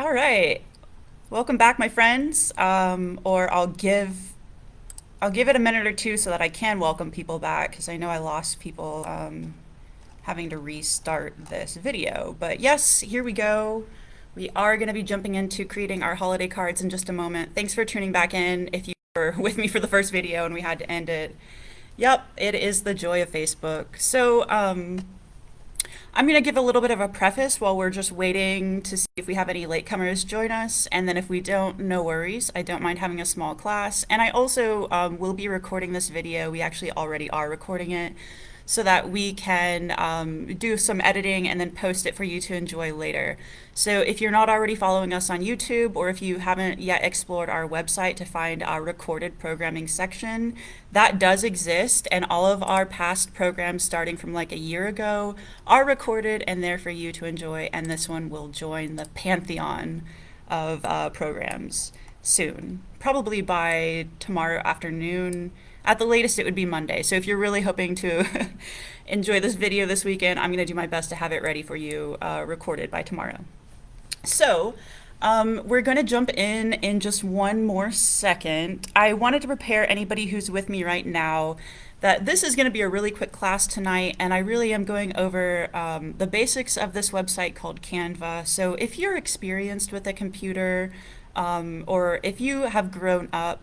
All right. Welcome back, my friends. Or I'll give it a minute or two so that I can welcome people back because I know I lost people having to restart this video. But yes, here we go. We are going to be jumping into creating our holiday cards in just a moment. Thanks for tuning back in if you were with me for the first video and we had to end it. Yep, it is the joy of Facebook. So, I'm going to give a little bit of a preface while we're just waiting to see if we have any latecomers join us. And then if we don't, no worries. I don't mind having a small class. And I also will be recording this video. We actually already are recording it so that we can do some editing and then post it for you to enjoy later. So if you're not already following us on YouTube, or if you haven't yet explored our website to find our recorded programming section, that does exist, and all of our past programs starting from like a year ago are recorded and there for you to enjoy, and this one will join the pantheon of programs soon, probably by tomorrow afternoon. At the latest, it would be Monday. So if you're really hoping to enjoy this video this weekend, I'm going to do my best to have it ready for you, recorded by tomorrow. So we're going to jump in just one more second. I wanted to prepare anybody who's with me right now that this is going to be a really quick class tonight, and I really am going over the basics of this website called Canva. So if you're experienced with a computer, or if you have grown up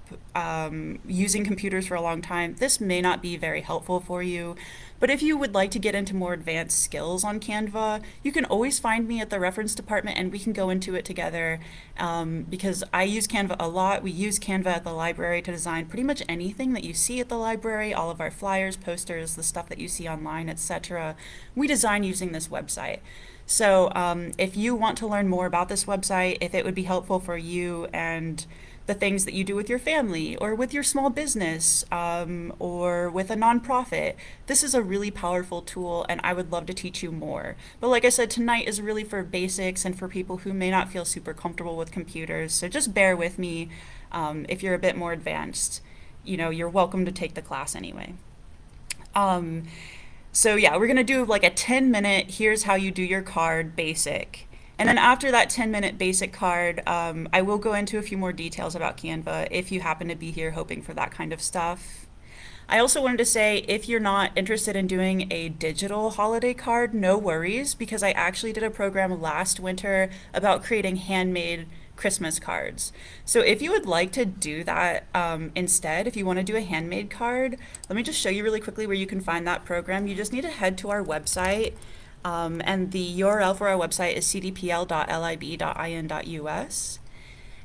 using computers for a long time, this may not be very helpful for you. But if you would like to get into more advanced skills on Canva, you can always find me at the reference department and we can go into it together, because I use Canva a lot. We use Canva at the library to design pretty much anything that you see at the library, all of our flyers, posters, the stuff that you see online, etc. We design using this website. So if you want to learn more about this website, if it would be helpful for you and the things that you do with your family or with your small business, or with a nonprofit, this is a really powerful tool and I would love to teach you more. But like I said, tonight is really for basics and for people who may not feel super comfortable with computers. So just bear with me. If you're a bit more advanced, you're welcome to take the class anyway. So yeah, we're gonna do like a 10-minute, here's how you do your card basic. And then after that 10-minute basic card, I will go into a few more details about Canva if you happen to be here hoping for that kind of stuff. I also wanted to say, if you're not interested in doing a digital holiday card, no worries, because I actually did a program last winter about creating handmade Christmas cards. So if you would like to do that instead, if you want to do a handmade card, let me just show you really quickly where you can find that program. You just need to head to our website, and the URL for our website is cdpl.lib.in.us.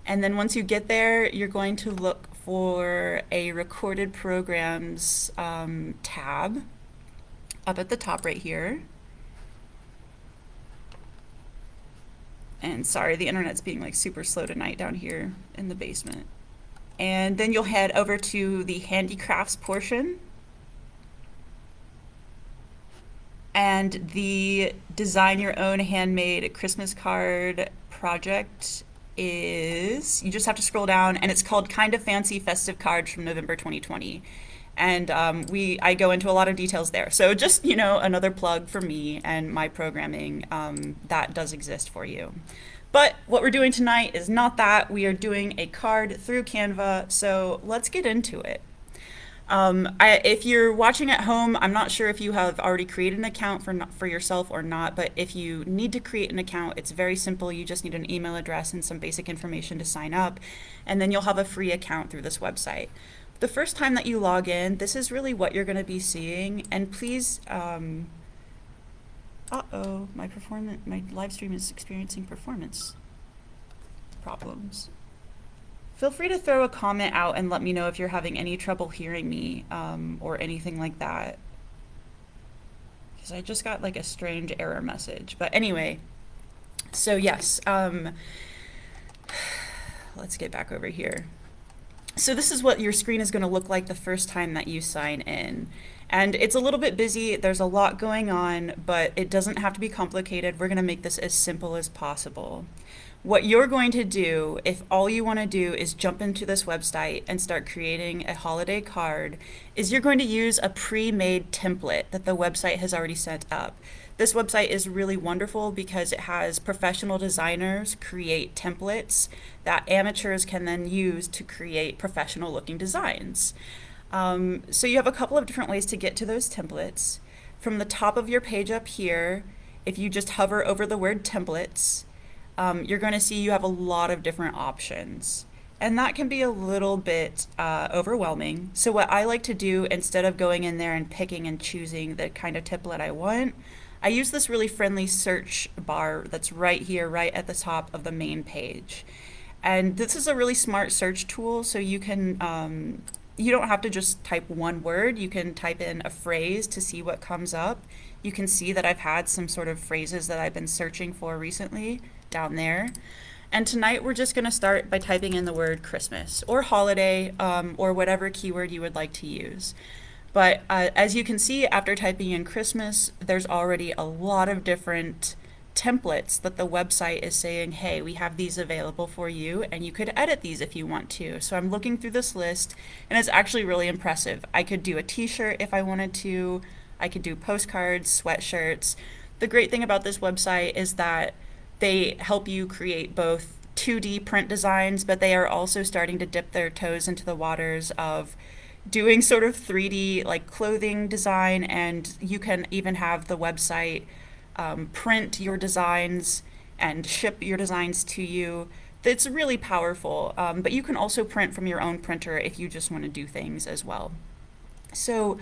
And then once you get there, you're going to look for a recorded programs tab up at the top right here. And sorry, the internet's being like super slow tonight down here in the basement. And then you'll head over to the handicrafts portion. And the design your own handmade Christmas card project is, you just have to scroll down, and it's called Kind of Fancy Festive Cards from November 2020. And I go into a lot of details there. So just, another plug for me and my programming that does exist for you. But what we're doing tonight is not that. We are doing a card through Canva. So let's get into it. If you're watching at home, I'm not sure if you have already created an account for yourself or not, but if you need to create an account, it's very simple. You just need an email address and some basic information to sign up, and then you'll have a free account through this website. The first time that you log in, this is really what you're going to be seeing, and please, my live stream is experiencing performance problems. Feel free to throw a comment out and let me know if you're having any trouble hearing me, or anything like that, because I just got like a strange error message. But anyway, so yes, let's get back over here. So this is what your screen is going to look like the first time that you sign in. And it's a little bit busy, there's a lot going on, but it doesn't have to be complicated. We're going to make this as simple as possible. What you're going to do, if all you want to do is jump into this website and start creating a holiday card, is you're going to use a pre-made template that the website has already set up. This website is really wonderful because it has professional designers create templates that amateurs can then use to create professional looking designs. So you have a couple of different ways to get to those templates. From the top of your page up here, if you just hover over the word templates, you're going to see you have a lot of different options. And that can be a little bit overwhelming. So what I like to do, instead of going in there and picking and choosing the kind of template I want, I use this really friendly search bar that's right here, right at the top of the main page. And this is a really smart search tool, so you can, you don't have to just type one word. You can type in a phrase to see what comes up. You can see that I've had some sort of phrases that I've been searching for recently down there. And tonight we're just going to start by typing in the word Christmas or holiday, or whatever keyword you would like to use. But as you can see, after typing in Christmas, there's already a lot of different templates that the website is saying, hey, we have these available for you, and you could edit these if you want to. So I'm looking through this list, and it's actually really impressive. I could do a t-shirt if I wanted to. I could do postcards, sweatshirts. The great thing about this website is that they help you create both 2D print designs, but they are also starting to dip their toes into the waters of doing sort of 3D like clothing design, and you can even have the website print your designs and ship your designs to you. It's really powerful, but you can also print from your own printer if you just want to do things as well. So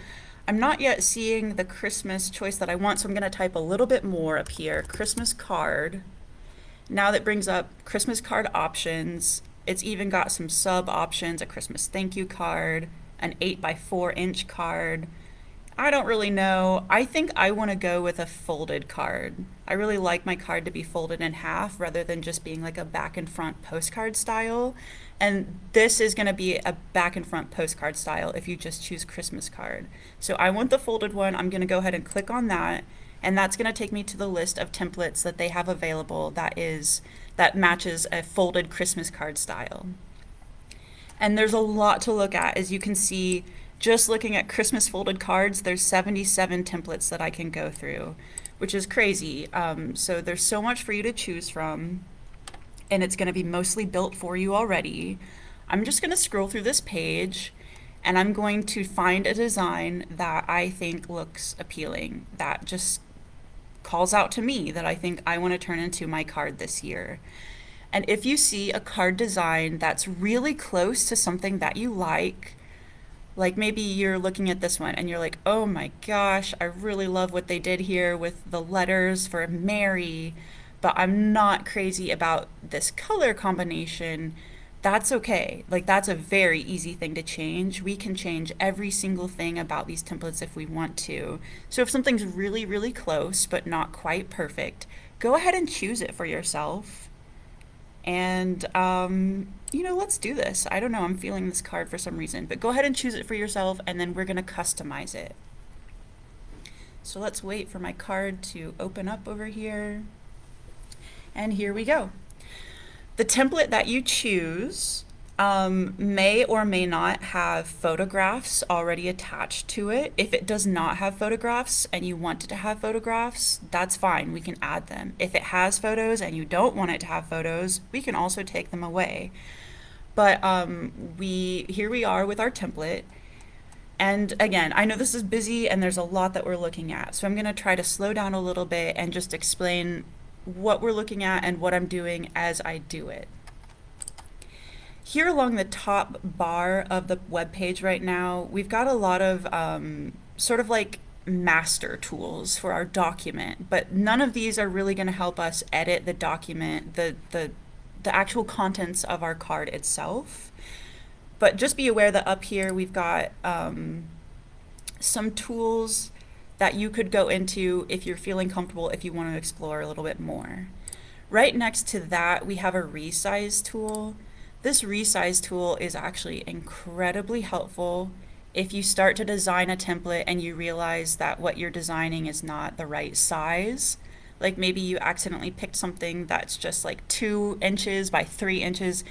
I'm not yet seeing the Christmas choice that I want, so I'm going to type a little bit more up here, Christmas card. Now that brings up Christmas card options. It's even got some sub options, a Christmas thank you card, an 8x4-inch card. I don't really know. I think I want to go with a folded card. I really like my card to be folded in half rather than just being like a back and front postcard style. And this is going to be a back and front postcard style if you just choose Christmas card. So I want the folded one. I'm going to go ahead and click on that. And that's going to take me to the list of templates that they have available that matches a folded Christmas card style. And there's a lot to look at. As you can see, just looking at Christmas folded cards, there's 77 templates that I can go through, which is crazy. So there's so much for you to choose from, and it's going to be mostly built for you already. I'm just going to scroll through this page, and I'm going to find a design that I think looks appealing, that just calls out to me, that I think I want to turn into my card this year. And if you see a card design that's really close to something that you like maybe you're looking at this one and you're like, oh my gosh, I really love what they did here with the letters for Mary, but I'm not crazy about this color combination, that's okay. Like, that's a very easy thing to change. We can change every single thing about these templates if we want to. So if something's really, really close but not quite perfect, go ahead and choose it for yourself. And, let's do this. I don't know, I'm feeling this card for some reason, but go ahead and choose it for yourself, and then we're going to customize it. So let's wait for my card to open up over here. And here we go. The template that you choose may or may not have photographs already attached to it. If it does not have photographs and you want it to have photographs, that's fine, we can add them. If it has photos and you don't want it to have photos, we can also take them away. But here we are with our template. And again, I know this is busy and there's a lot that we're looking at, so I'm going to try to slow down a little bit and just explain what we're looking at and what I'm doing as I do it. Here along the top bar of the web page right now, we've got a lot of sort of like master tools for our document, but none of these are really going to help us edit the document, the actual contents of our card itself. But just be aware that up here we've got some tools that you could go into if you're feeling comfortable, if you want to explore a little bit more. Right next to that, we have a Resize tool. This Resize tool is actually incredibly helpful if you start to design a template and you realize that what you're designing is not the right size. Like maybe you accidentally picked something that's just like 2 inches by 3 inches.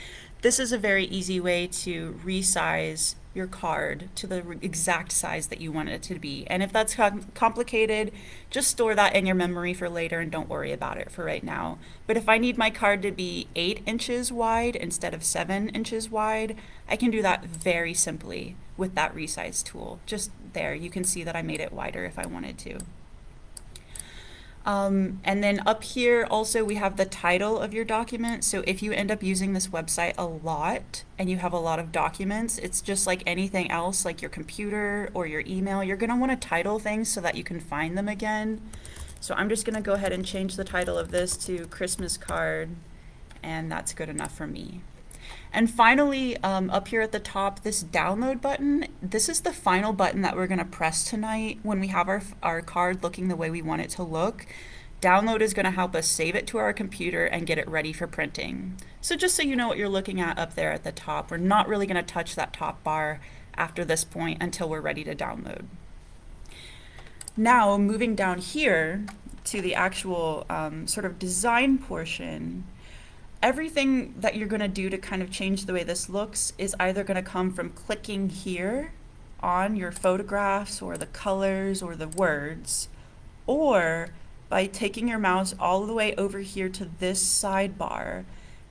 this is a very easy way to resize your card to the exact size that you want it to be. And if that's complicated, just store that in your memory for later and don't worry about it for right now. But if I need my card to be 8 inches wide instead of 7 inches wide, I can do that very simply with that resize tool. Just there, you can see that I made it wider if I wanted to. And then up here also we have the title of your document. So if you end up using this website a lot and you have a lot of documents, it's just like anything else, like your computer or your email. You're going to want to title things so that you can find them again. So I'm just going to go ahead and change the title of this to Christmas card, and that's good enough for me. And finally, up here at the top, this download button, this is the final button that we're going to press tonight when we have our card looking the way we want it to look. Download is going to help us save it to our computer and get it ready for printing. So just so you know what you're looking at up there at the top, we're not really going to touch that top bar after this point until we're ready to download. Now, moving down here to the actual sort of design portion, everything that you're going to do to kind of change the way this looks is either going to come from clicking here on your photographs or the colors or the words, or by taking your mouse all the way over here to this sidebar.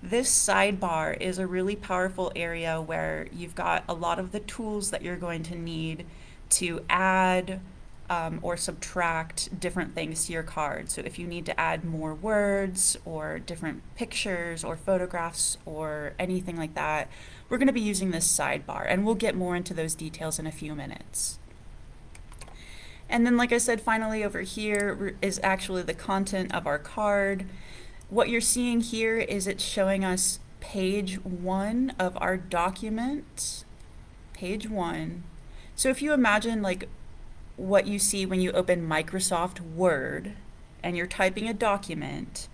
This sidebar is a really powerful area where you've got a lot of the tools that you're going to need to add or subtract different things to your card. So if you need to add more words or different pictures or photographs or anything like that, we're going to be using this sidebar, and we'll get more into those details in a few minutes. And then, like I said, finally over here is actually the content of our card. What you're seeing here is it's showing us page 1 of our document, page 1. So if you imagine like what you see when you open Microsoft Word and you're typing a document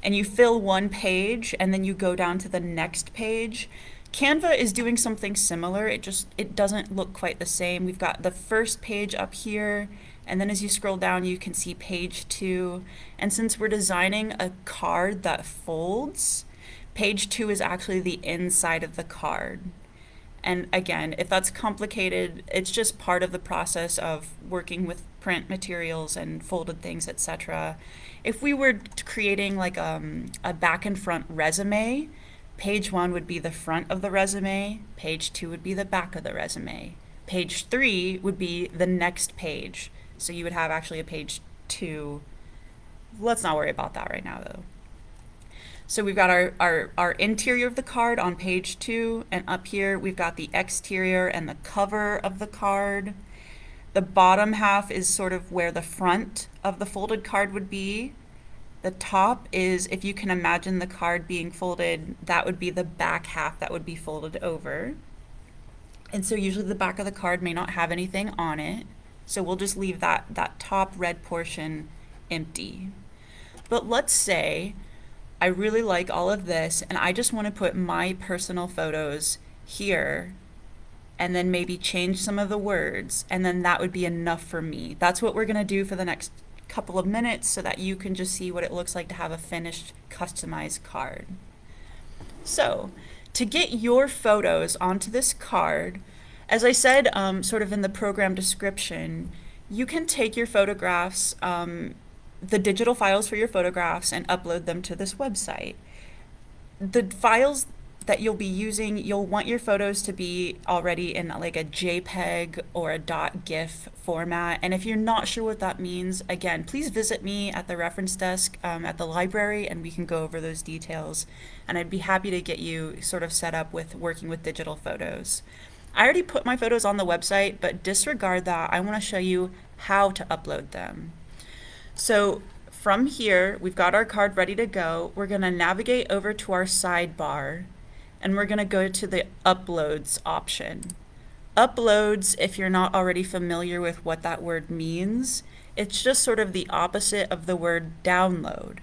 and you fill one page and then you go down to the next page, Canva is doing something similar. It doesn't look quite the same. We've got the first page up here, and then as you scroll down you can see page 2. And since we're designing a card that folds, page 2 is actually the inside of the card. And again, if that's complicated, it's just part of the process of working with print materials and folded things, etc. If we were creating like a back and front resume, page 1 would be the front of the resume, page 2 would be the back of the resume, page 3 would be the next page. So you would have actually a page 2. Let's not worry about that right now though. So we've got our interior of the card on page 2, and up here we've got the exterior and the cover of the card. The bottom half is sort of where the front of the folded card would be. The top is, if you can imagine the card being folded, that would be the back half that would be folded over. And so usually the back of the card may not have anything on it, so we'll just leave that top red portion empty. But let's say I really like all of this and I just want to put my personal photos here and then maybe change some of the words, and then that would be enough for me. That's what we're going to do for the next couple of minutes so that you can just see what it looks like to have a finished customized card. So to get your photos onto this card, as I said sort of in the program description, you can take your photographs, the digital files for your photographs, and upload them to this website. The files that you'll be using, you'll want your photos to be already in like a JPEG or a .gif format. And if you're not sure what that means, again, please visit me at the reference desk at the library and we can go over those details. And I'd be happy to get you sort of set up with working with digital photos. I already put my photos on the website, but disregard that. I want to show you how to upload them. So from here, we've got our card ready to go. We're going to navigate over to our sidebar, and we're going to go to the Uploads option. Uploads, if you're not already familiar with what that word means, it's just sort of the opposite of the word download.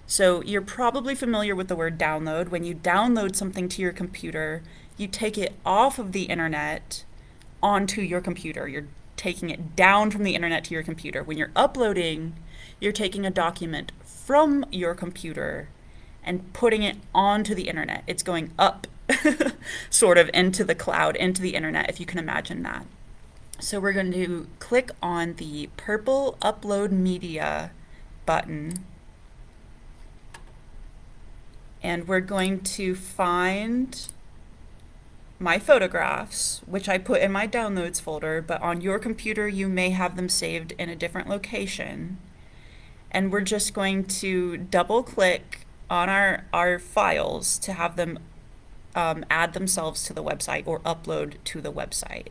So you're probably familiar with the word download. When you download something to your computer, you take it off of the internet onto your computer. You're taking it down from the internet to your computer. When you're uploading, you're taking a document from your computer and putting it onto the internet. It's going up sort of into the cloud, into the internet, if you can imagine that. So we're going to click on the purple Upload Media button, and we're going to find my photographs, which I put in my downloads folder, but on your computer you may have them saved in a different location. And we're just going to double click on our files to have them add themselves to the website or upload to the website.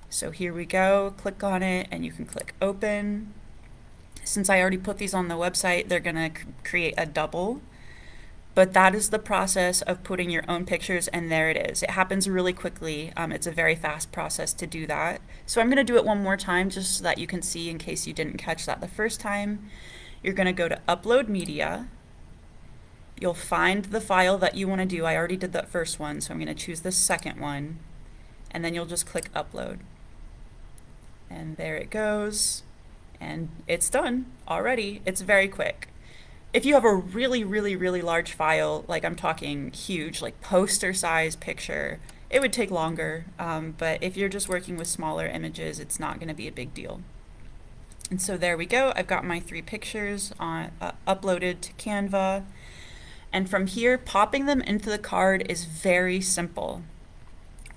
So here we go, click on it, and you can click open. Since I already put these on the website, they're gonna create a double. But that is the process of putting your own pictures, and there it is. It happens really quickly. It's a very fast process to do that. So I'm gonna do it one more time just so that you can see in case you didn't catch that the first time. You're gonna go to Upload Media. You'll find the file that you wanna do. I already did that first one, so I'm gonna choose the second one. And then you'll just click Upload. And there it goes. And it's done already. It's very quick. If you have a really, really, really large file, like I'm talking huge, like poster size picture, it would take longer. But if you're just working with smaller images, it's not going to be a big deal. And so there we go. I've got my 3 pictures uploaded to Canva. And from here, popping them into the card is very simple.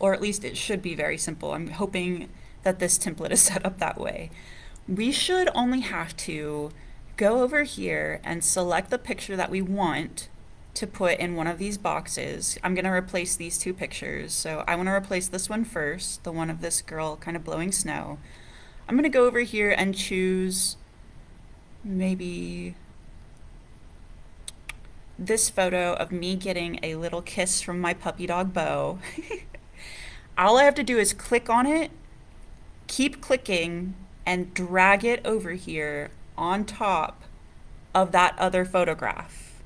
Or at least it should be very simple. I'm hoping that this template is set up that way. We should only have to go over here and select the picture that we want to put in one of these boxes. I'm going to replace these 2 pictures. So I want to replace this one first, the one of this girl kind of blowing snow. I'm going to go over here and choose maybe this photo of me getting a little kiss from my puppy dog Bo. All I have to do is click on it, keep clicking, and drag it over here on top of that other photograph.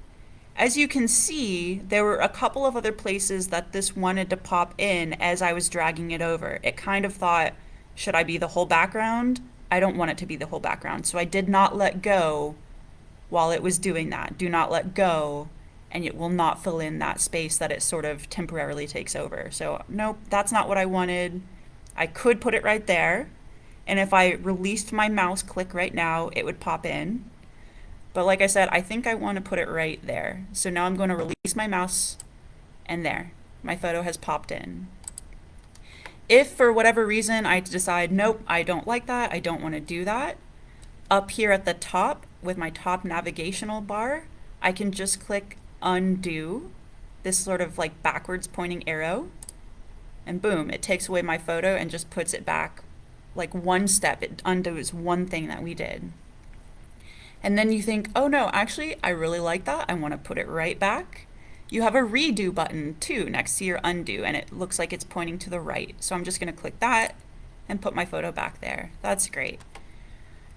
As you can see, there were a couple of other places that this wanted to pop in as I was dragging it over. It kind of thought, should I be the whole background? I don't want it to be the whole background. So I did not let go while it was doing that. Do not let go, and it will not fill in that space that it sort of temporarily takes over. So nope, that's not what I wanted. I could put it right there. And if I released my mouse click right now, it would pop in. But like I said, I think I want to put it right there. So now I'm going to release my mouse, and there, my photo has popped in. If for whatever reason I decide, nope, I don't like that, I don't want to do that, up here at the top with my top navigational bar, I can just click undo, this sort of like backwards pointing arrow, and boom, it takes away my photo and just puts it back like one step. It undoes one thing that we did. And then you think, oh no, actually, I really like that. I want to put it right back. You have a redo button too next to your undo, and it looks like it's pointing to the right. So I'm just going to click that and put my photo back there. That's great.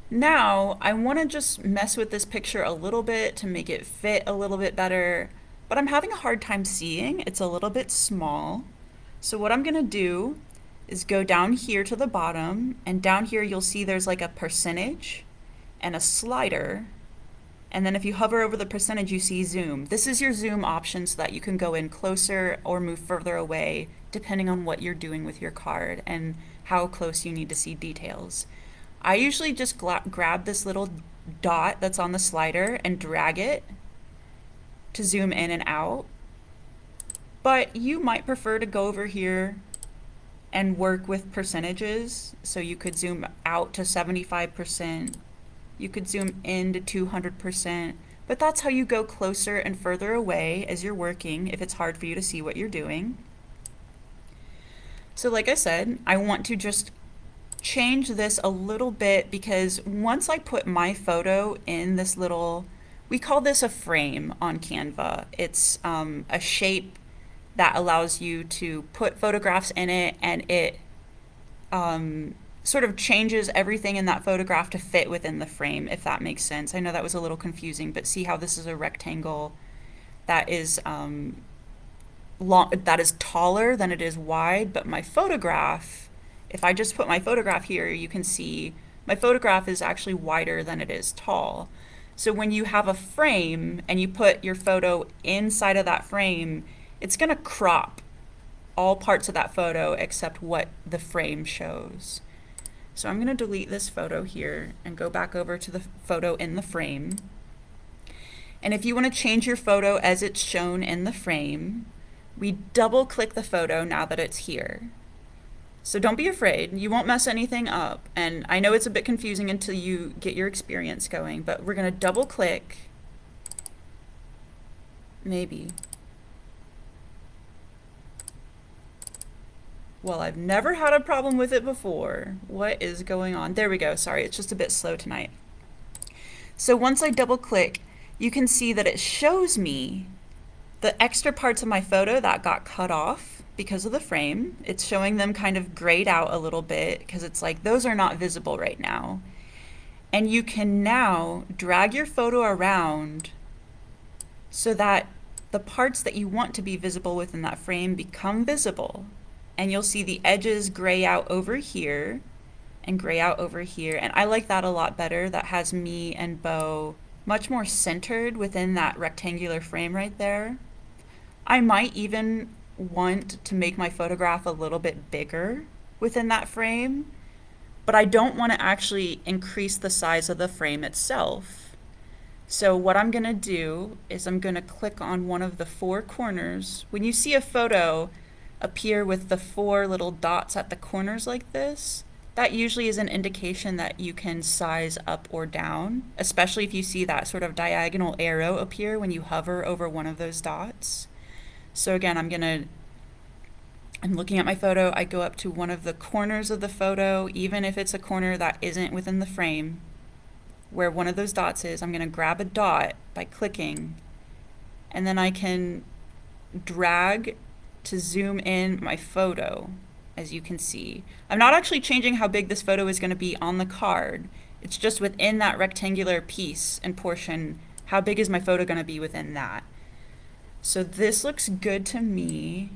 Now I want to just mess with this picture a little bit to make it fit a little bit better, but I'm having a hard time seeing. It's a little bit small. So what I'm going to do is go down here to the bottom, and down here you'll see there's like a percentage and a slider, and then if you hover over the percentage you see zoom. This is your zoom option so that you can go in closer or move further away depending on what you're doing with your card and how close you need to see details. I usually just grab this little dot that's on the slider and drag it to zoom in and out, but you might prefer to go over here and work with percentages. So you could zoom out to 75%, you could zoom in to 200%, but that's how you go closer and further away as you're working if it's hard for you to see what you're doing. So like I said, I want to just change this a little bit because once I put my photo in this little, we call this a frame on Canva. It's a shape that allows you to put photographs in it, and it sort of changes everything in that photograph to fit within the frame, if that makes sense. I know that was a little confusing, but see how this is a rectangle that is that is taller than it is wide, but my photograph, if I just put my photograph here, you can see my photograph is actually wider than it is tall. So when you have a frame and you put your photo inside of that frame, it's going to crop all parts of that photo except what the frame shows. So I'm going to delete this photo here and go back over to the photo in the frame. And if you want to change your photo as it's shown in the frame, we double click the photo now that it's here. So don't be afraid, you won't mess anything up. And I know it's a bit confusing until you get your experience going, but we're going to double click. Maybe. Well, I've never had a problem with it before. What is going on? There we go. Sorry, it's just a bit slow tonight. So once I double click, you can see that it shows me the extra parts of my photo that got cut off because of the frame. It's showing them kind of grayed out a little bit because it's like those are not visible right now. And you can now drag your photo around so that the parts that you want to be visible within that frame become visible. And you'll see the edges gray out over here and gray out over here. And I like that a lot better. That has me and Bo much more centered within that rectangular frame right there. I might even want to make my photograph a little bit bigger within that frame, but I don't want to actually increase the size of the frame itself. So what I'm going to do is I'm going to click on one of the four corners. When you see a photo appear with the four little dots at the corners like this, that usually is an indication that you can size up or down, especially if you see that sort of diagonal arrow appear when you hover over one of those dots. So again, I'm looking at my photo, I go up to one of the corners of the photo, even if it's a corner that isn't within the frame, where one of those dots is, I'm going to grab a dot by clicking, and then I can drag to zoom in my photo, as you can see. I'm not actually changing how big this photo is going to be on the card. It's just within that rectangular piece and portion, how big is my photo going to be within that. So this looks good to me.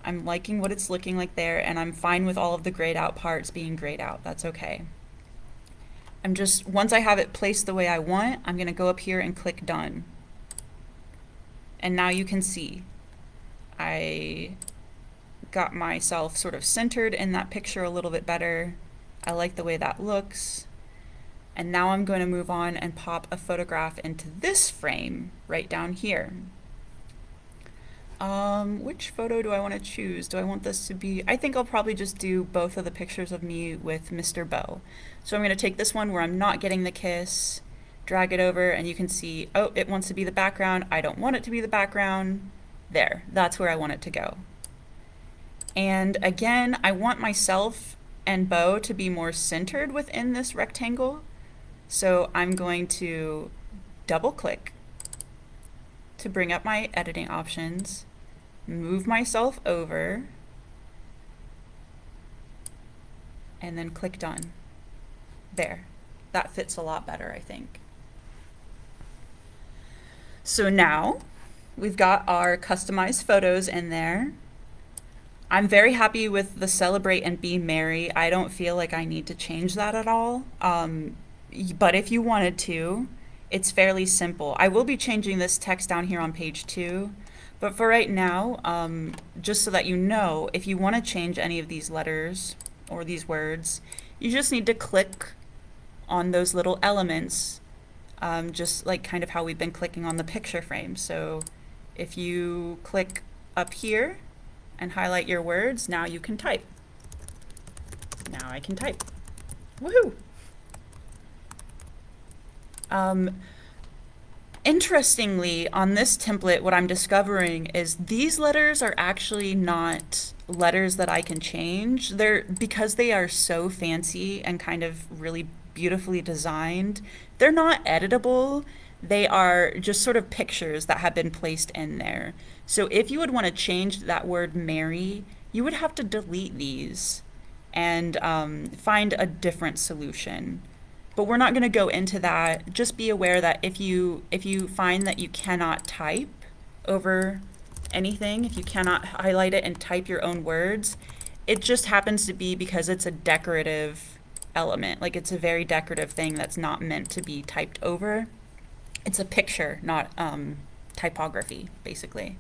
I'm liking what it's looking like there, and I'm fine with all of the grayed out parts being grayed out. That's okay. Once I have it placed the way I want, I'm going to go up here and click done. And now you can see I got myself sort of centered in that picture a little bit better. I like the way that looks. And now I'm going to move on and pop a photograph into this frame right down here. Which photo do I want to choose? Do I want this to be, I think I'll probably just do both of the pictures of me with Mr. Bo. So I'm going to take this one where I'm not getting the kiss, drag it over, and you can see, oh, it wants to be the background. I don't want it to be the background. There, that's where I want it to go. And again, I want myself and Bo to be more centered within this rectangle. So I'm going to double click to bring up my editing options, move myself over, and then click done. There, that fits a lot better, I think. So now we've got our customized photos in there. I'm very happy with the celebrate and be merry. I don't feel like I need to change that at all. But if you wanted to, it's fairly simple. I will be changing this text down here on page 2, but for right now, just so that you know, if you want to change any of these letters or these words, you just need to click on those little elements, just like kind of how we've been clicking on the picture frame. So if you click up here and highlight your words, now you can type. Now I can type. Woohoo! Interestingly, on this template, what I'm discovering is these letters are actually not letters that I can change. Because they are so fancy and kind of really beautifully designed, they're not editable. They are just sort of pictures that have been placed in there. So if you would want to change that word merry, you would have to delete these and find a different solution. But we're not going to go into that. Just be aware that if you find that you cannot type over anything, if you cannot highlight it and type your own words, it just happens to be because it's a decorative element. Like it's a very decorative thing that's not meant to be typed over. It's a picture, not typography, basically.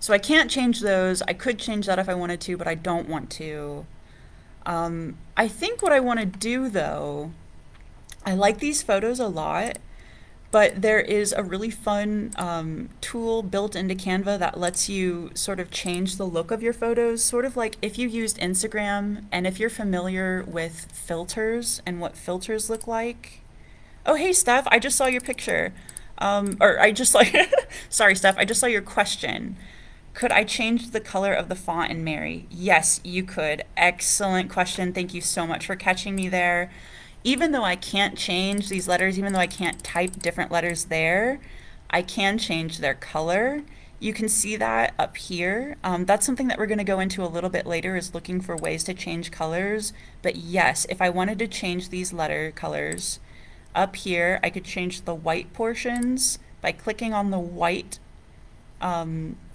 So I can't change those. I could change that if I wanted to, but I don't want to. I think what I want to do though, I like these photos a lot, but there is a really fun tool built into Canva that lets you sort of change the look of your photos, sort of like if you used Instagram and if you're familiar with filters and what filters look like. Oh, hey, Steph, I just saw your picture. Or I just saw, sorry, Steph, I just saw your question. Could I change the color of the font in Mary? Yes, you could. Excellent question. Thank you so much for catching me there. Even though I can't change these letters, even though I can't type different letters there, I can change their color. You can see that up here. That's something that we're going to go into a little bit later, is looking for ways to change colors. But yes, if I wanted to change these letter colors, up here I could change the white portions by clicking on the white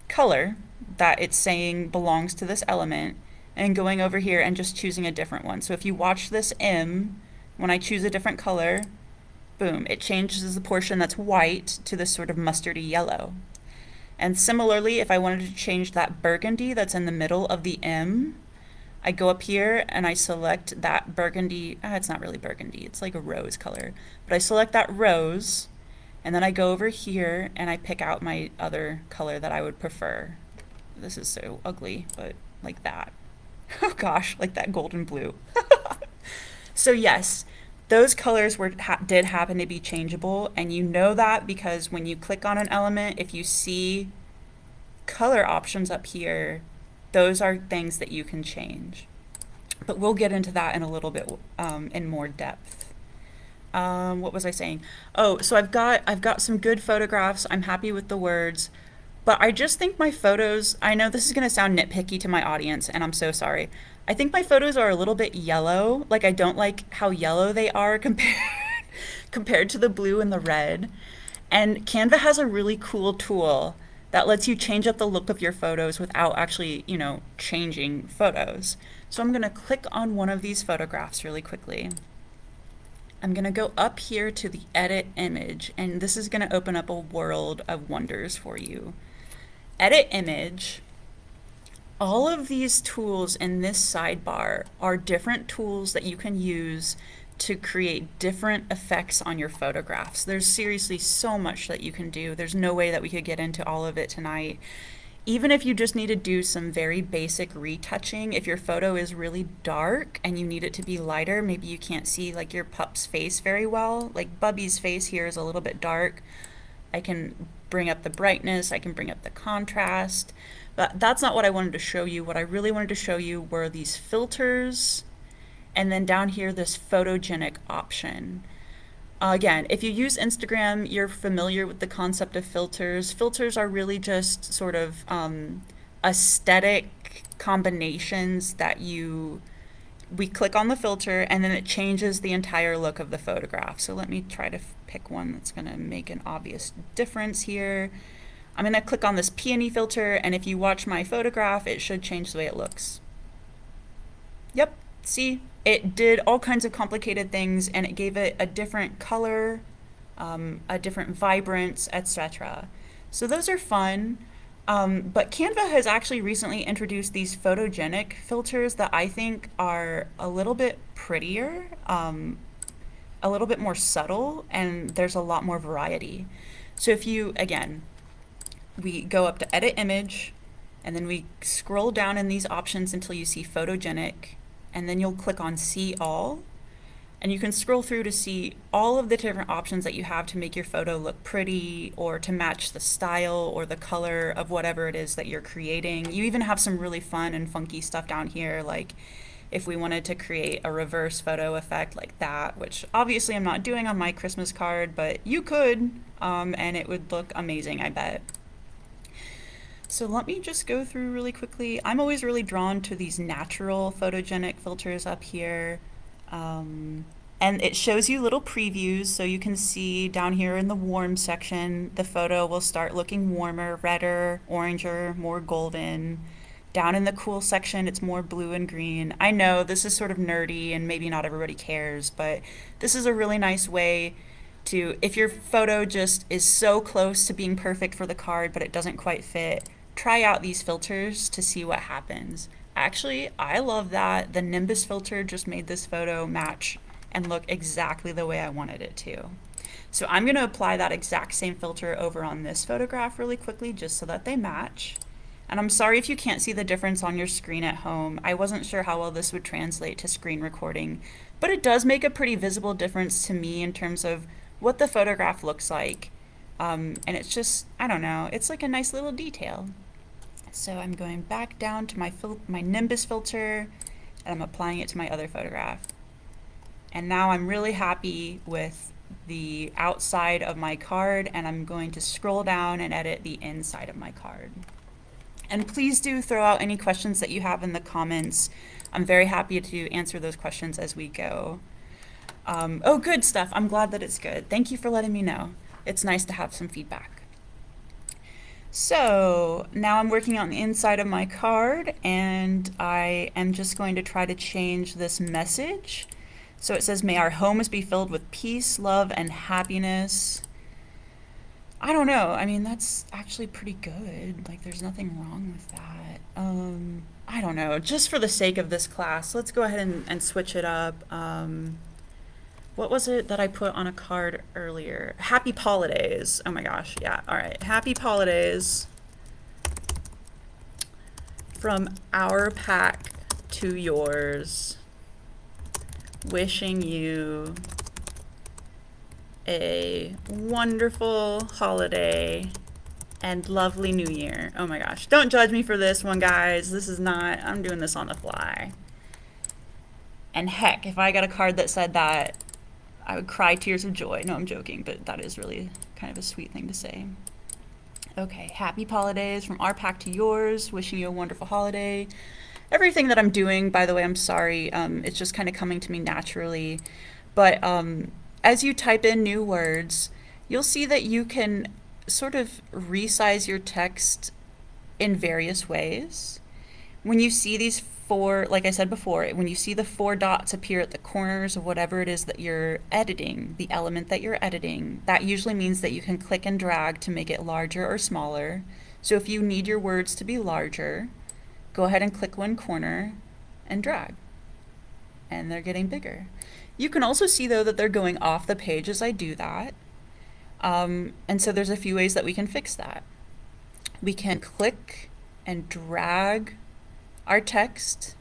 color that it's saying belongs to this element and going over here and just choosing a different one. So if you watch this M, when I choose a different color, boom, it changes the portion that's white to this sort of mustardy yellow. And similarly, if I wanted to change that burgundy that's in the middle of the M, I go up here and I select that burgundy. It's not really burgundy, it's like a rose color. But I select that rose, and then I go over here and I pick out my other color that I would prefer. This is so ugly, but like that. Oh gosh, like that golden blue. So yes, those colors did happen to be changeable, and you know that because when you click on an element, if you see color options up here, those are things that you can change. But we'll get into that in a little bit in more depth. What was I saying? Oh, so I've got some good photographs. I'm happy with the words. But I just think my photos, I know this is going to sound nitpicky to my audience, and I'm so sorry. I think my photos are a little bit yellow. Like, I don't like how yellow they are compared to the blue and the red. And Canva has a really cool tool that lets you change up the look of your photos without actually, changing photos. So I'm going to click on one of these photographs really quickly. I'm going to go up here to the edit image, and this is going to open up a world of wonders for you. Edit image. All of these tools in this sidebar are different tools that you can use to create different effects on your photographs. There's seriously so much that you can do. There's no way that we could get into all of it tonight. Even if you just need to do some very basic retouching, if your photo is really dark and you need it to be lighter, maybe you can't see like your pup's face very well. Like Bubby's face here is a little bit dark. I can bring up the brightness, I can bring up the contrast, but that's not what I wanted to show you. What I really wanted to show you were these filters, and then down here, this photogenic option. Again, if you use Instagram, you're familiar with the concept of filters. Filters are really just sort of aesthetic combinations that we click on the filter and then it changes the entire look of the photograph. So let me try to pick one that's going to make an obvious difference here. I'm going to click on this peony filter, and if you watch my photograph, it should change the way it looks. Yep, see? It did all kinds of complicated things, and it gave it a different color, a different vibrance, etc. So those are fun. But Canva has actually recently introduced these photogenic filters that I think are a little bit prettier, a little bit more subtle, and there's a lot more variety. So if you, again, we go up to edit image, and then we scroll down in these options until you see photogenic, and then you'll click on see all, and you can scroll through to see all of the different options that you have to make your photo look pretty or to match the style or the color of whatever it is that you're creating. You even have some really fun and funky stuff down here, like if we wanted to create a reverse photo effect like that, which obviously I'm not doing on my Christmas card, but you could, and it would look amazing, I bet. So let me just go through really quickly. I'm always really drawn to these natural photogenic filters up here. And it shows you little previews, so you can see down here in the warm section, the photo will start looking warmer, redder, oranger, more golden. Down in the cool section, it's more blue and green. I know this is sort of nerdy and maybe not everybody cares, but this is a really nice way to, if your photo just is so close to being perfect for the card, but it doesn't quite fit, try out these filters to see what happens. Actually, I love that the Nimbus filter just made this photo match and look exactly the way I wanted it to. So I'm going to apply that exact same filter over on this photograph really quickly just so that they match. And I'm sorry if you can't see the difference on your screen at home. I wasn't sure how well this would translate to screen recording, but it does make a pretty visible difference to me in terms of what the photograph looks like. And it's just, I don't know, it's like a nice little detail. So I'm going back down to my Nimbus filter and I'm applying it to my other photograph. And now I'm really happy with the outside of my card, and I'm going to scroll down and edit the inside of my card. And please do throw out any questions that you have in the comments. I'm very happy to answer those questions as we go. Oh, good stuff. I'm glad that it's good. Thank you for letting me know. It's nice to have some feedback. So now I'm working on the inside of my card, and I am just going to try to change this message. So it says, may our homes be filled with peace, love, and happiness. I don't know. I mean, that's actually pretty good. Like, there's nothing wrong with that. I don't know. Just for the sake of this class, let's go ahead and switch it up. What was it that I put on a card earlier? Happy holidays. Oh my gosh. Yeah. All right. Happy holidays from our pack to yours. Wishing you a wonderful holiday and lovely new year. Oh my gosh. Don't judge me for this one, guys. This is not, I'm doing this on the fly. And heck, if I got a card that said that, I would cry tears of joy. No, I'm joking, but that is really kind of a sweet thing to say. Okay, happy holidays from our pack to yours. Wishing you a wonderful holiday. Everything that I'm doing, by the way, I'm sorry, it's just kind of coming to me naturally. But as you type in new words, you'll see that you can sort of resize your text in various ways. When you see these four, like I said before, when you see the 4 dots appear at the corners of whatever it is that you're editing, the element that you're editing, that usually means that you can click and drag to make it larger or smaller. So if you need your words to be larger, go ahead and click one corner and drag, and they're getting bigger. You can also see though that they're going off the page as I do that. And so there's a few ways that we can fix that. We can click and drag our text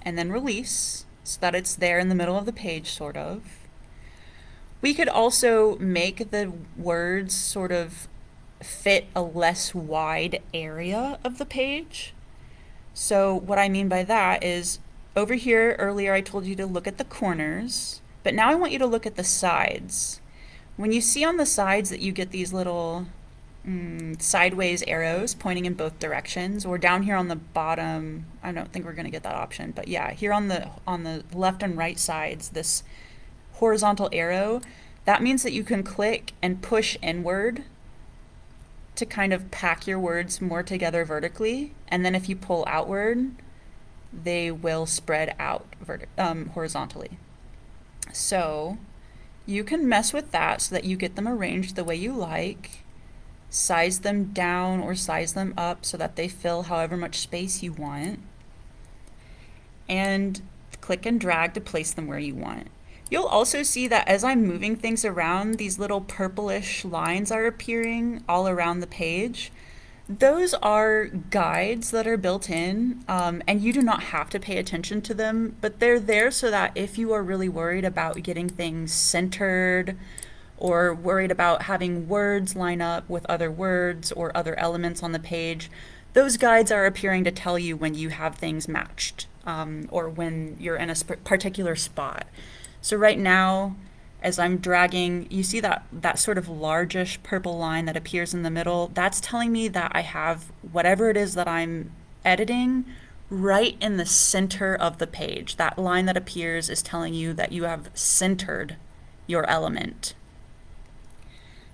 and then release so that it's there in the middle of the page, sort of. We could also make the words sort of fit a less wide area of the page. So what I mean by that is, over here earlier I told you to look at the corners, but now I want you to look at the sides. When you see on the sides that you get these little sideways arrows pointing in both directions, or down here on the bottom, I don't think we're going to get that option, but yeah, here on the left and right sides, this horizontal arrow, that means that you can click and push inward to kind of pack your words more together vertically, and then if you pull outward, they will spread out horizontally. So you can mess with that so that you get them arranged the way you like, size them down or size them up so that they fill however much space you want, and click and drag to place them where you want. You'll also see that as I'm moving things around, these little purplish lines are appearing all around the page. Those are guides that are built in, and you do not have to pay attention to them, but they're there so that if you are really worried about getting things centered or worried about having words line up with other words or other elements on the page, those guides are appearing to tell you when you have things matched, or when you're in a particular spot. So right now, as I'm dragging, you see that sort of largish purple line that appears in the middle. That's telling me that I have whatever it is that I'm editing right in the center of the page. That line that appears is telling you that you have centered your element.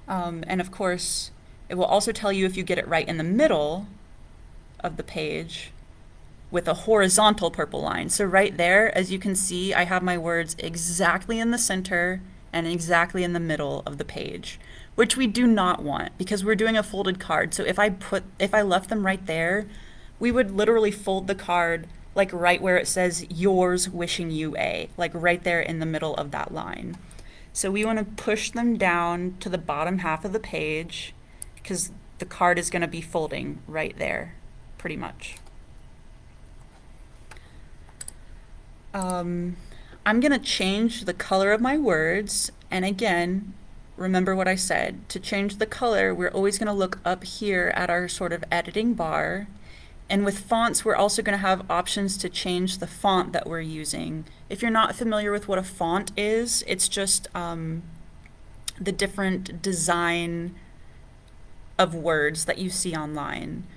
And of course, it will also tell you if you get it right in the middle of the page with a horizontal purple line. So right there, as you can see, I have my words exactly in the center and exactly in the middle of the page, which we do not want because we're doing a folded card. So if I left them right there, we would literally fold the card like right where it says yours wishing you a, like right there in the middle of that line. So we want to push them down to the bottom half of the page because the card is going to be folding right there, pretty much. I'm going to change the color of my words, and again, remember what I said. To change the color, we're always going to look up here at our sort of editing bar. And with fonts, we're also going to have options to change the font that we're using. If you're not familiar with what a font is, it's just the different design of words that you see online.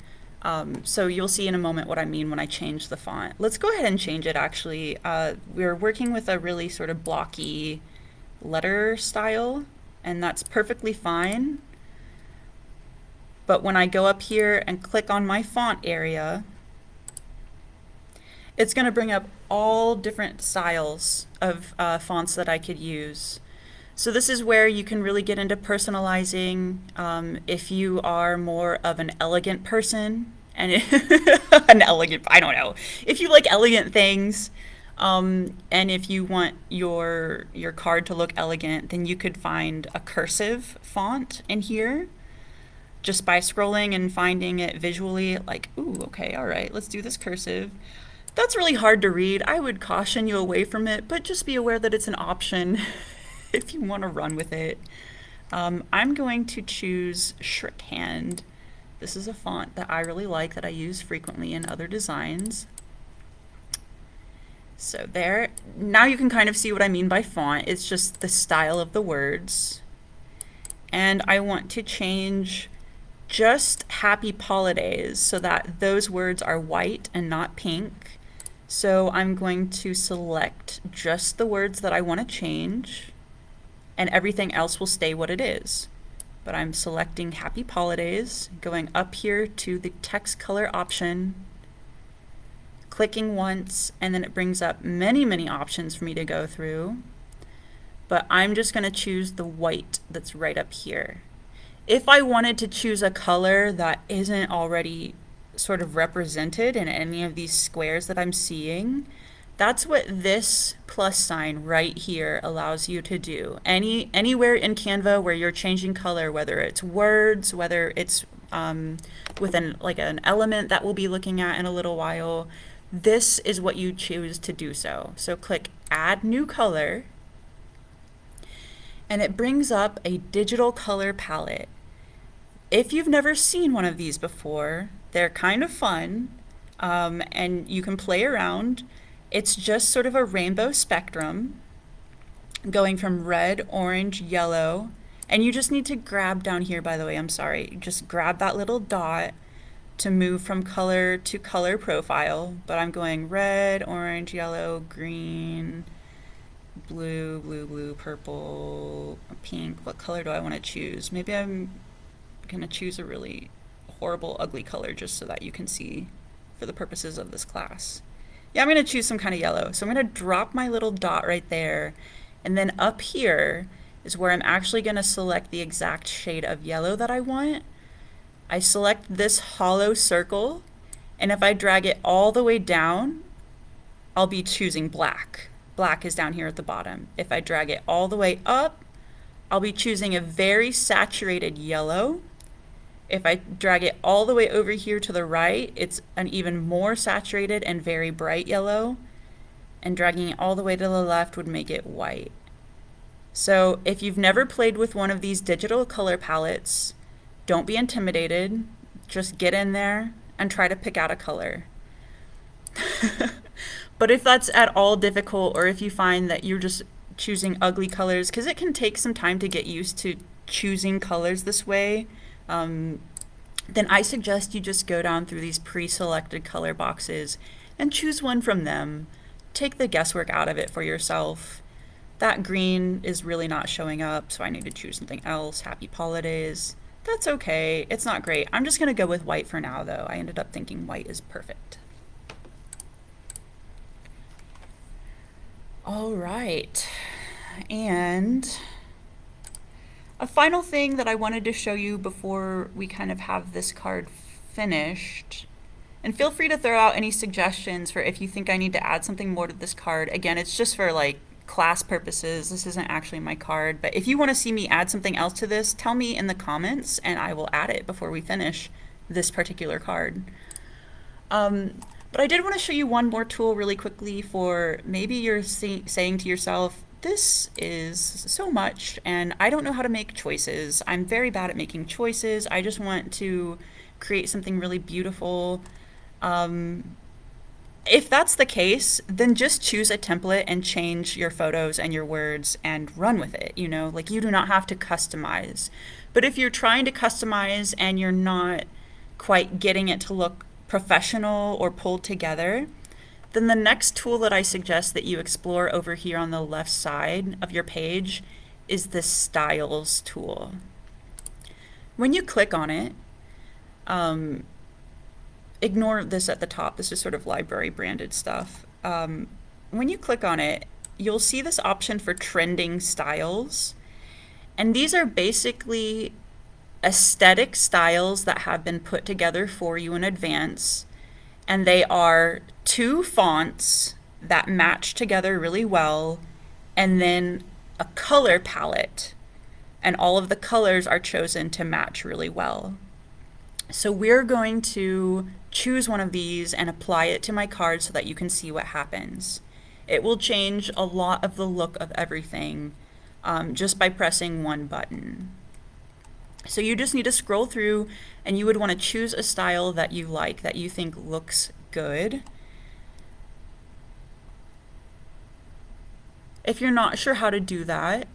So you'll see in a moment what I mean when I change the font. Let's go ahead and change it actually. We're working with a really sort of blocky letter style, and that's perfectly fine. But when I go up here and click on my font area, it's going to bring up all different styles of fonts that I could use. So this is where you can really get into personalizing if you are more of an elegant person, and I don't know, if you like elegant things, and if you want your card to look elegant, then you could find a cursive font in here just by scrolling and finding it visually, like, ooh, okay, all right, let's do this cursive. That's really hard to read. I would caution you away from it, but just be aware that it's an option if you want to run with it. I'm going to choose Shorthand. This is a font that I really like, that I use frequently in other designs. So there, now you can kind of see what I mean by font. It's just the style of the words. And I want to change just happy holidays so that those words are white and not pink. So I'm going to select just the words that I want to change, and everything else will stay what it is. But I'm selecting happy holidays, going up here to the text color option, clicking once, and then it brings up many, many options for me to go through. But I'm just going to choose the white that's right up here. If I wanted to choose a color that isn't already sort of represented in any of these squares that I'm seeing, that's what this plus sign right here allows you to do. Anywhere in Canva where you're changing color, whether it's words, whether it's with an element that we'll be looking at in a little while, this is what you choose to do so. So click Add New Color, and it brings up a digital color palette. If you've never seen one of these before, they're kind of fun, and you can play around. It's just sort of a rainbow spectrum going from red, orange, yellow, and you just need to grab down here, by the way, I'm sorry, just grab that little dot to move from color to color profile, but I'm going red, orange, yellow, green, blue, blue, blue, purple, pink. What color do I want to choose? Maybe I'm gonna choose a really horrible, ugly color just so that you can see for the purposes of this class. Yeah, I'm gonna choose some kind of yellow. So I'm gonna drop my little dot right there, and then up here is where I'm actually gonna select the exact shade of yellow that I want. I select this hollow circle, and if I drag it all the way down, I'll be choosing black. Black is down here at the bottom. If I drag it all the way up, I'll be choosing a very saturated yellow. If I drag it all the way over here to the right, it's an even more saturated and very bright yellow. And dragging it all the way to the left would make it white. So if you've never played with one of these digital color palettes, don't be intimidated. Just get in there and try to pick out a color. But if that's at all difficult, or if you find that you're just choosing ugly colors, because it can take some time to get used to choosing colors this way, then I suggest you just go down through these pre-selected color boxes and choose one from them. Take the guesswork out of it for yourself. That green is really not showing up, so I need to choose something else. Happy holidays. That's okay. It's not great. I'm just going to go with white for now, though. I ended up thinking white is perfect. All right. And a final thing that I wanted to show you before we kind of have this card finished, and feel free to throw out any suggestions for if you think I need to add something more to this card. Again, it's just for like class purposes. This isn't actually my card, but if you want to see me add something else to this, tell me in the comments and I will add it before we finish this particular card. But I did want to show you one more tool really quickly for maybe you're saying to yourself, this is so much and I don't know how to make choices. I'm very bad at making choices. I just want to create something really beautiful. If that's the case, then just choose a template and change your photos and your words and run with it. You know, like you do not have to customize. But if you're trying to customize and you're not quite getting it to look professional or pulled together, then the next tool that I suggest that you explore over here on the left side of your page is the Styles tool. When you click on it, ignore this at the top. This is sort of library branded stuff. When you click on it, you'll see this option for trending styles. And these are basically aesthetic styles that have been put together for you in advance. And they are 2 fonts that match together really well, and then a color palette. And all of the colors are chosen to match really well. So we're going to choose one of these and apply it to my card so that you can see what happens. It will change a lot of the look of everything just by pressing one button. So you just need to scroll through and you would want to choose a style that you like, that you think looks good. If you're not sure how to do that,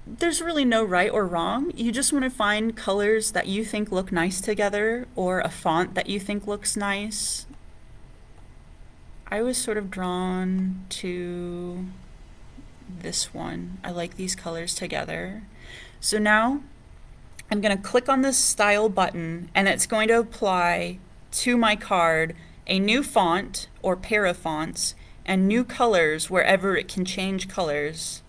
there's really no right or wrong. You just want to find colors that you think look nice together or a font that you think looks nice. I was sort of drawn to this one. I like these colors together. So now I'm going to click on this style button and it's going to apply to my card a new font or pair of fonts and new colors wherever it can change colors.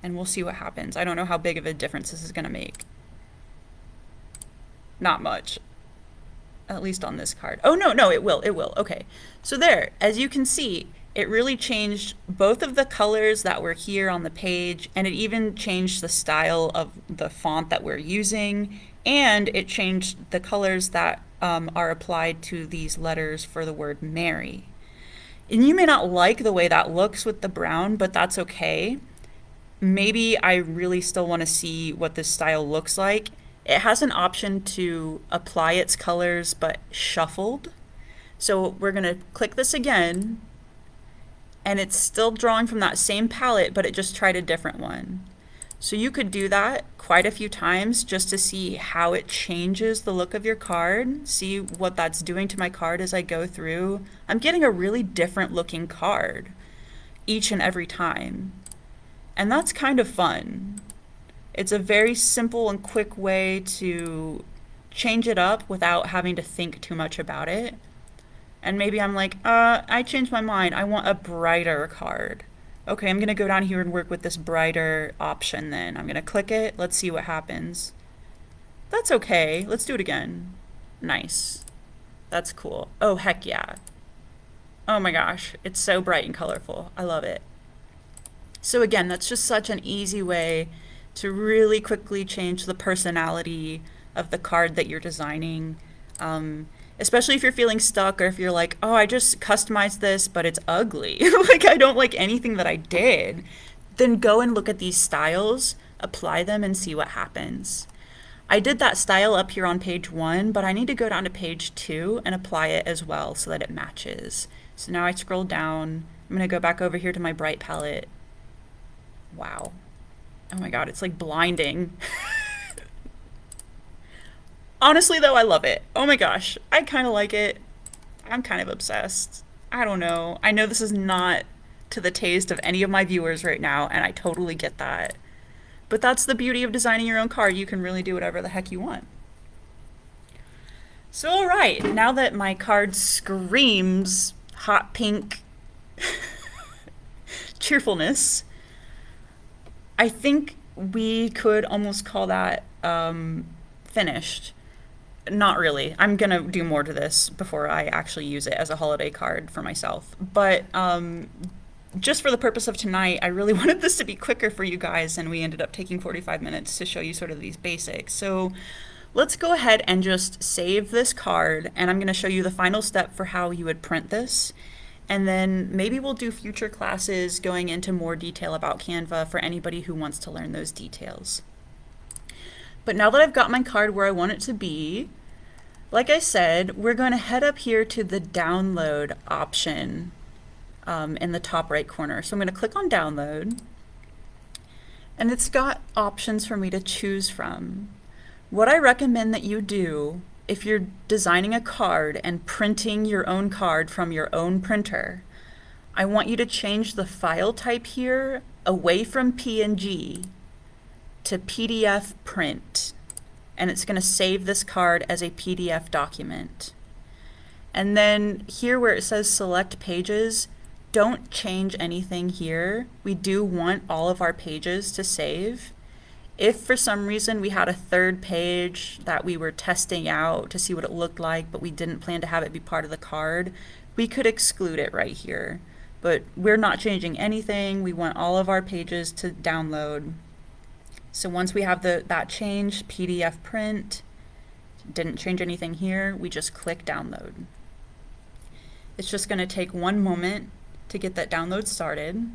And we'll see what happens. I don't know how big of a difference this is going to make. Not much. At least on this card. Oh, no, it will. Okay. So there, as you can see, it really changed both of the colors that were here on the page, and it even changed the style of the font that we're using, and it changed the colors that are applied to these letters for the word Mary. And you may not like the way that looks with the brown, but that's okay. Maybe I really still want to see what this style looks like. It has an option to apply its colors but shuffled. So we're going to click this again and it's still drawing from that same palette, but it just tried a different one. So you could do that quite a few times just to see how it changes the look of your card, see what that's doing to my card as I go through. I'm getting a really different looking card each and every time. And that's kind of fun. It's a very simple and quick way to change it up without having to think too much about it. And maybe I'm like, I changed my mind. I want a brighter card. Okay, I'm gonna go down here and work with this brighter option then. I'm gonna click it. Let's see what happens. That's okay. Let's do it again. Nice. That's cool. Oh, heck yeah. Oh my gosh, it's so bright and colorful. I love it. So again, that's just such an easy way to really quickly change the personality of the card that you're designing. Especially if you're feeling stuck or if you're like, oh, I just customized this, but it's ugly. Like, I don't like anything that I did. Then go and look at these styles, apply them, and see what happens. I did that style up here on page 1, but I need to go down to page 2 and apply it as well so that it matches. So now I scroll down. I'm going to go back over here to my bright palette. Wow. Oh my god, it's like blinding. Honestly though, I love it. Oh my gosh, I kind of like it. I'm kind of obsessed. I don't know. I know this is not to the taste of any of my viewers right now, and I totally get that. But that's the beauty of designing your own card. You can really do whatever the heck you want. So alright, now that my card screams hot pink cheerfulness, I think we could almost call that finished. Not really. I'm gonna do more to this before I actually use it as a holiday card for myself. But just for the purpose of tonight, I really wanted this to be quicker for you guys, and we ended up taking 45 minutes to show you sort of these basics. So let's go ahead and just save this card, and I'm gonna show you the final step for how you would print this. And then maybe we'll do future classes going into more detail about Canva for anybody who wants to learn those details. But now that I've got my card where I want it to be, like I said, we're going to head up here to the download option in the top right corner. So I'm going to click on download, and it's got options for me to choose from. What I recommend that you do if you're designing a card and printing your own card from your own printer, I want you to change the file type here away from PNG to PDF print, and it's going to save this card as a PDF document. And then here where it says select pages, don't change anything here. We do want all of our pages to save. If for some reason we had a third page that we were testing out to see what it looked like, but we didn't plan to have it be part of the card, we could exclude it right here. But we're not changing anything. We want all of our pages to download. So once we have that changed, PDF print, didn't change anything here, we just click download. It's just going to take one moment to get that download started,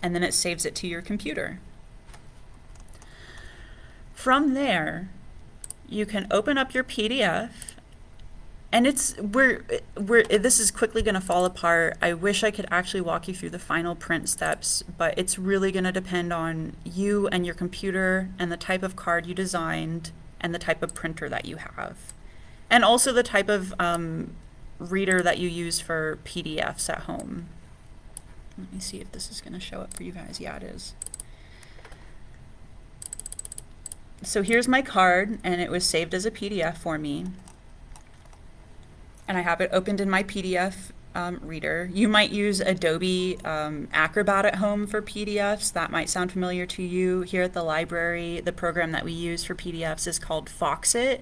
and then it saves it to your computer. From there, you can open up your PDF, and this is quickly going to fall apart. I wish I could actually walk you through the final print steps, but it's really going to depend on you and your computer and the type of card you designed and the type of printer that you have, and also the type of reader that you use for PDFs at home. Let me see if this is going to show up for you guys. Yeah, it is. So here's my card, and it was saved as a PDF for me. And I have it opened in my PDF reader. You might use Adobe Acrobat at home for PDFs. That might sound familiar to you. Here at the library, the program that we use for PDFs is called Foxit.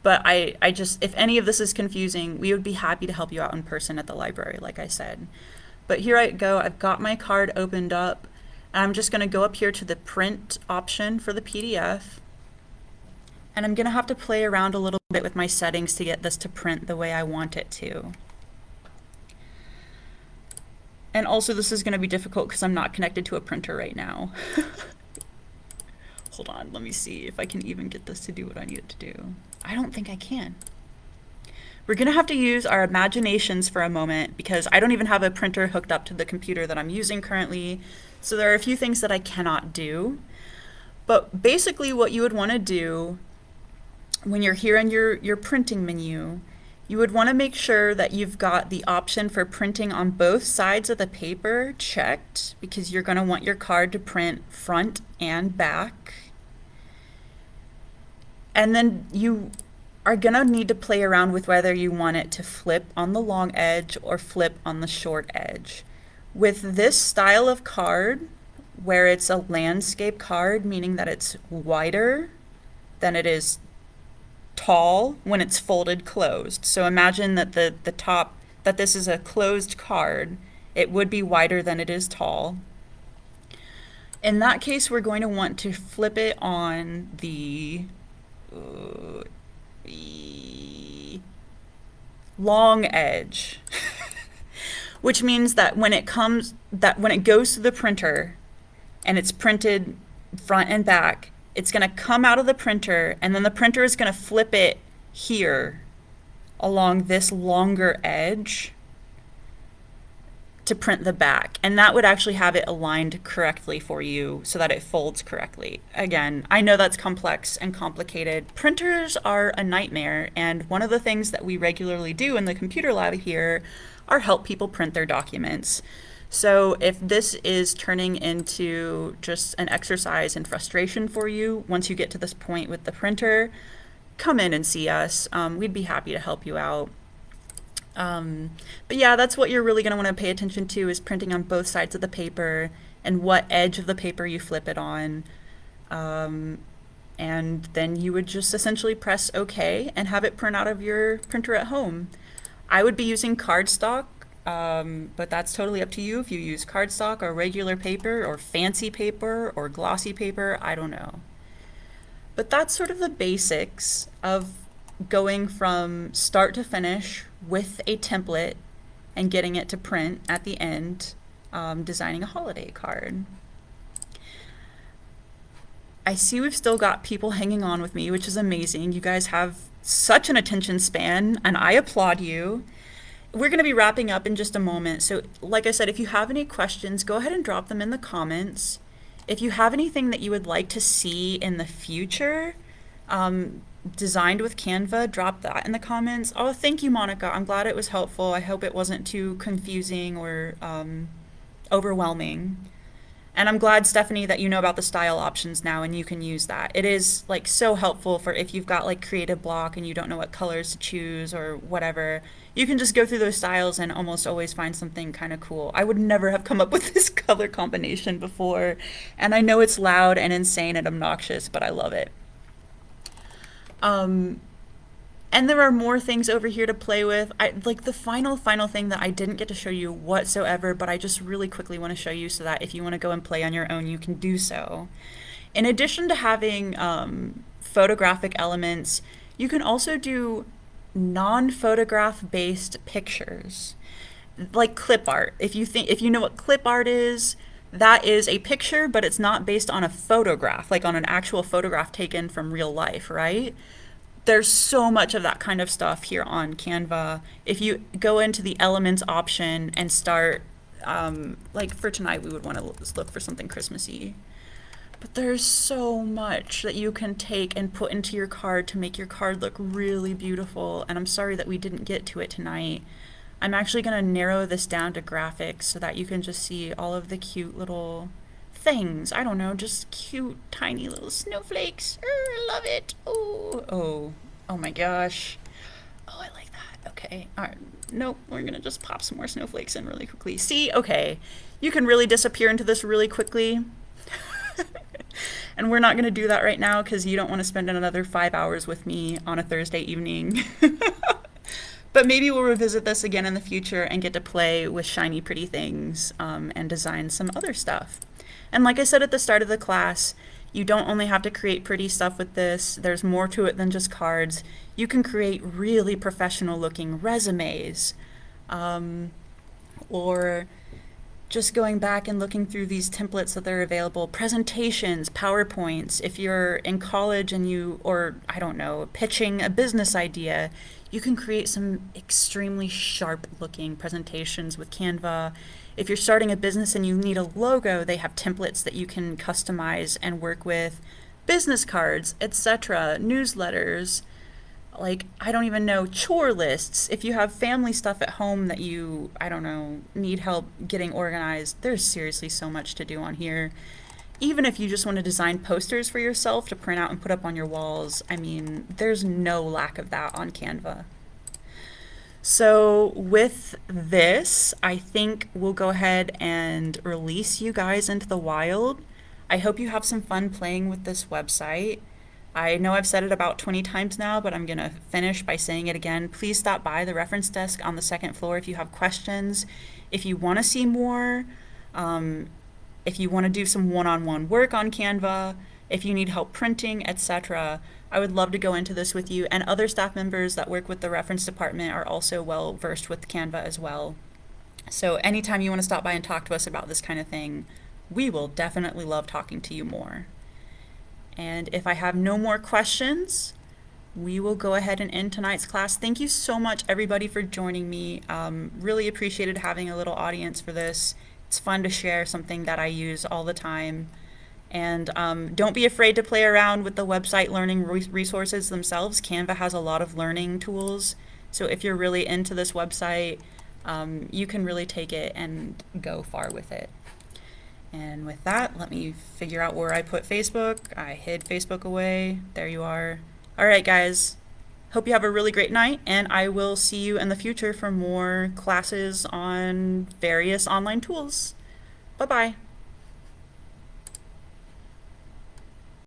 But I just, if any of this is confusing, we would be happy to help you out in person at the library, like I said. But here I go, I've got my card opened up, and I'm just going to go up here to the print option for the PDF, and I'm going to have to play around a little bit with my settings to get this to print the way I want it to. And also this is going to be difficult because I'm not connected to a printer right now. Hold on, let me see if I can even get this to do what I need it to do. I don't think I can. We're going to have to use our imaginations for a moment because I don't even have a printer hooked up to the computer that I'm using currently. So there are a few things that I cannot do. But basically what you would want to do when you're here in your printing menu, you would want to make sure that you've got the option for printing on both sides of the paper checked, because you're going to want your card to print front and back. And then you are going to need to play around with whether you want it to flip on the long edge or flip on the short edge. With this style of card, where it's a landscape card, meaning that it's wider than it is tall when it's folded closed. So imagine that the top, that this is a closed card, it would be wider than it is tall. In that case, we're going to want to flip it on the long edge, which means that when it goes to the printer and it's printed front and back, it's going to come out of the printer, and then the printer is going to flip it here along this longer edge to print the back, and that would actually have it aligned correctly for you so that it folds correctly. Again, I know that's complex and complicated. Printers are a nightmare, and one of the things that we regularly do in the computer lab here are help people print their documents. So if this is turning into just an exercise in frustration for you, once you get to this point with the printer, come in and see us. We'd be happy to help you out. But yeah, that's what you're really going to want to pay attention to is printing on both sides of the paper and what edge of the paper you flip it on. Um, and then you would just essentially press OK and have it print out of your printer at home. I would be using cardstock, but that's totally up to you if you use cardstock or regular paper or fancy paper or glossy paper. I don't know. But that's sort of the basics of going from start to finish with a template and getting it to print at the end, designing a holiday card. I see we've still got people hanging on with me, which is amazing. You guys have such an attention span, and I applaud you. We're going to be wrapping up in just a moment. So, like I said, if you have any questions, go ahead and drop them in the comments. If you have anything that you would like to see in the future, designed with Canva, drop that in the comments. Oh, thank you, Monica. I'm glad it was helpful. I hope it wasn't too confusing or overwhelming. And I'm glad, Stephanie, that you know about the style options now and you can use that. It is like so helpful for if you've got like creative block and you don't know what colors to choose or whatever. You can just go through those styles and almost always find something kind of cool. I would never have come up with this color combination before. And I know it's loud and insane and obnoxious, but I love it. And there are more things over here to play with. I like the final thing that I didn't get to show you whatsoever, but I just really quickly want to show you so that if you want to go and play on your own, you can do so. In addition to having photographic elements, you can also do non-photograph based pictures, like clip art. If you know what clip art is, that is a picture, but it's not based on a photograph, like on an actual photograph taken from real life, right? There's so much of that kind of stuff here on Canva. If you go into the elements option and start, like for tonight, we would want to look for something Christmassy. But there's so much that you can take and put into your card to make your card look really beautiful. And I'm sorry that we didn't get to it tonight. I'm actually going to narrow this down to graphics so that you can just see all of the cute little things. I don't know, just cute, tiny little snowflakes. Love it. Oh my gosh. Oh, I like that. Okay. All right. Nope. We're going to just pop some more snowflakes in really quickly. See? Okay. You can really disappear into this really quickly. And we're not going to do that right now because you don't want to spend another 5 hours with me on a Thursday evening. But maybe we'll revisit this again in the future and get to play with shiny, pretty things and design some other stuff. And like I said at the start of the class, you don't only have to create pretty stuff with this. There's more to it than just cards. You can create really professional looking resumes, or just going back and looking through these templates that are available, presentations, PowerPoints. If you're in college and or I don't know, pitching a business idea, you can create some extremely sharp looking presentations with Canva. If you're starting a business and you need a logo, they have templates that you can customize and work with, business cards, etc., newsletters, like, I don't even know, chore lists. If you have family stuff at home that you, I don't know, need help getting organized, there's seriously so much to do on here. Even if you just want to design posters for yourself to print out and put up on your walls, I mean, there's no lack of that on Canva. So with this, I think we'll go ahead and release you guys into the wild. I hope you have some fun playing with this website. I know I've said it about 20 times now, but I'm going to finish by saying it again. Please stop by the reference desk on the second floor if you have questions. If you want to see more, if you want to do some one-on-one work on Canva, if you need help printing, etc., I would love to go into this with you. And other staff members that work with the reference department are also well versed with Canva as well. So anytime you want to stop by and talk to us about this kind of thing, we will definitely love talking to you more. And if I have no more questions, we will go ahead and end tonight's class. Thank you so much, everybody, for joining me. Really appreciated having a little audience for this. It's fun to share something that I use all the time. And don't be afraid to play around with the website learning resources themselves. Canva has a lot of learning tools. So if you're really into this website, you can really take it and go far with it. And with that, let me figure out where I put Facebook. I hid Facebook away. There you are. All right, guys. Hope you have a really great night, and I will see you in the future for more classes on various online tools. Bye bye.